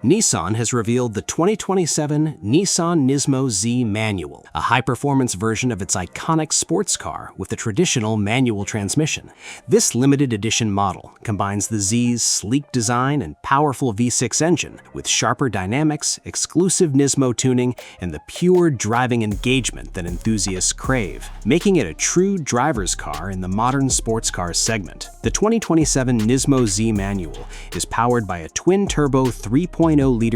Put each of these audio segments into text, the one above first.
Nissan has revealed the 2027 Nissan NISMO Z Manual, a high-performance version of its iconic sports car with a traditional manual transmission. This limited edition model combines the Z's sleek design and powerful V6 engine with sharper dynamics, exclusive NISMO tuning, and the pure driving engagement that enthusiasts crave, making it a true driver's car in the modern sports car segment. The 2027 NISMO Z Manual is powered by a twin-turbo 3.0-liter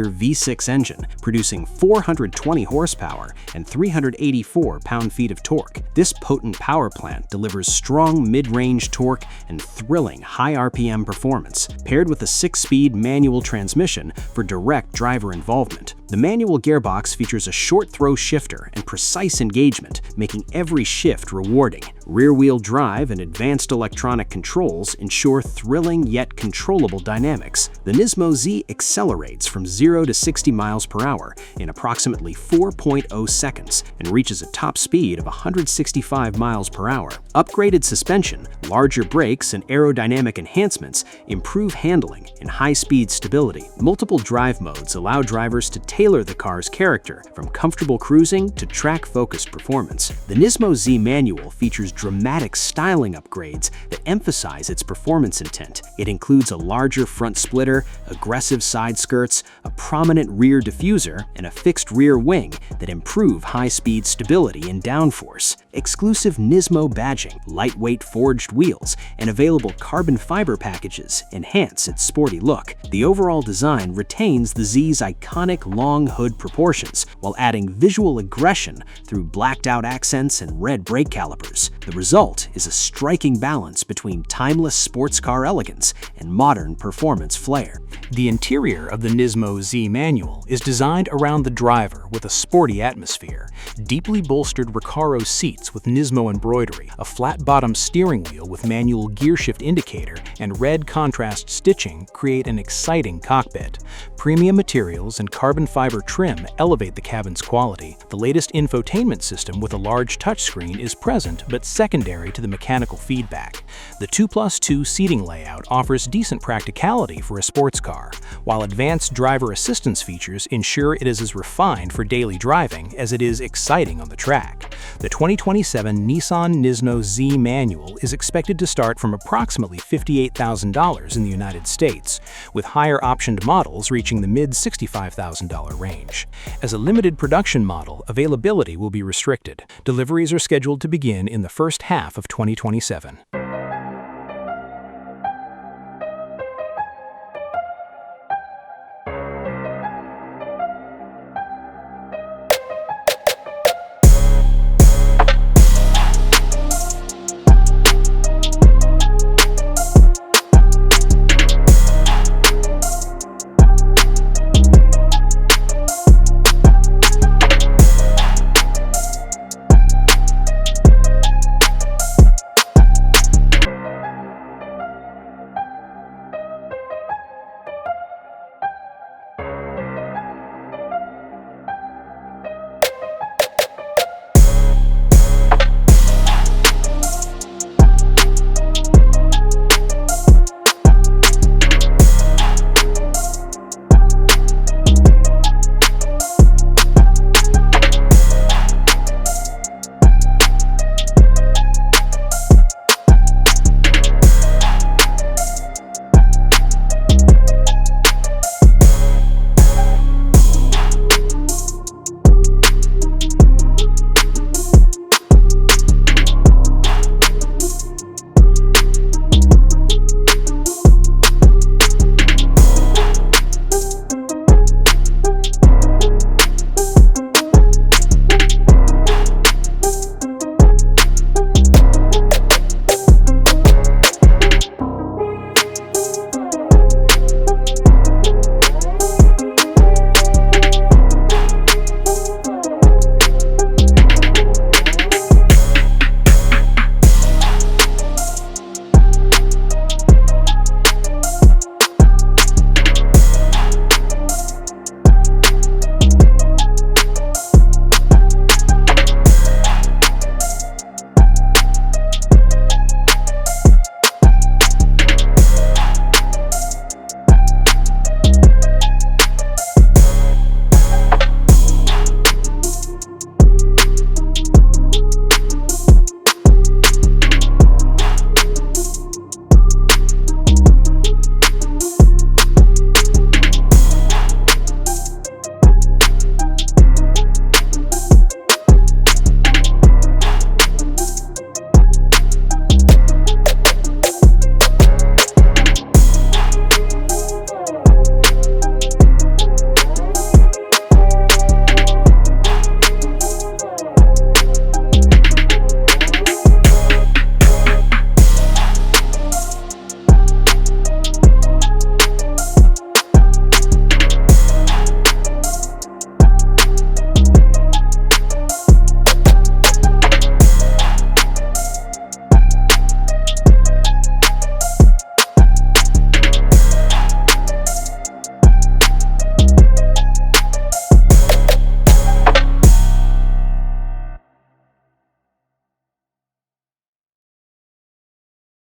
V6 engine, producing 420 horsepower and 384 pound-feet of torque. This potent power plant delivers strong mid-range torque and thrilling high RPM performance, paired with a 6-speed manual transmission for direct driver involvement. The manual gearbox features a short-throw shifter and precise engagement, making every shift rewarding. Rear-wheel drive and advanced electronic controls ensure thrilling yet controllable dynamics. The NISMO Z accelerates from 0 to 60 miles per hour in approximately 4.0 seconds and reaches a top speed of 165 miles per hour. Upgraded suspension, larger brakes, and aerodynamic enhancements improve handling and high-speed stability. Multiple drive modes allow drivers to tailor the car's character, from comfortable cruising to track-focused performance. The NISMO Z Manual features dramatic styling upgrades that emphasize its performance intent. It includes a larger front splitter, aggressive side skirts, a prominent rear diffuser, and a fixed rear wing that improve high-speed stability and downforce. Exclusive NISMO badging, lightweight forged wheels, and available carbon fiber packages enhance its sporty look. The overall design retains the Z's iconic long hood proportions, while adding visual aggression through blacked-out accents and red brake calipers. The result is a striking balance between timeless sports car elegance and modern performance flair. The interior of the NISMO Z Manual is designed around the driver with a sporty atmosphere. Deeply bolstered Recaro seats with NISMO embroidery, a flat-bottom steering wheel with manual gearshift indicator, and red contrast stitching create an exciting cockpit. Premium materials and carbon fiber trim elevate the cabin's quality. The latest infotainment system with a large touchscreen is present but secondary to the mechanical feedback. The 2+2 seating layout offers decent practicality for a sports car, while advanced driver assistance features ensure it is as refined for daily driving as it is exciting on the track. The 2027 Nissan NISMO Z Manual is expected to start from approximately $58,000 in the United States, with higher optioned models reaching the mid-$65,000 range. As a limited production model, availability will be restricted. Deliveries are scheduled to begin in the first half of 2027.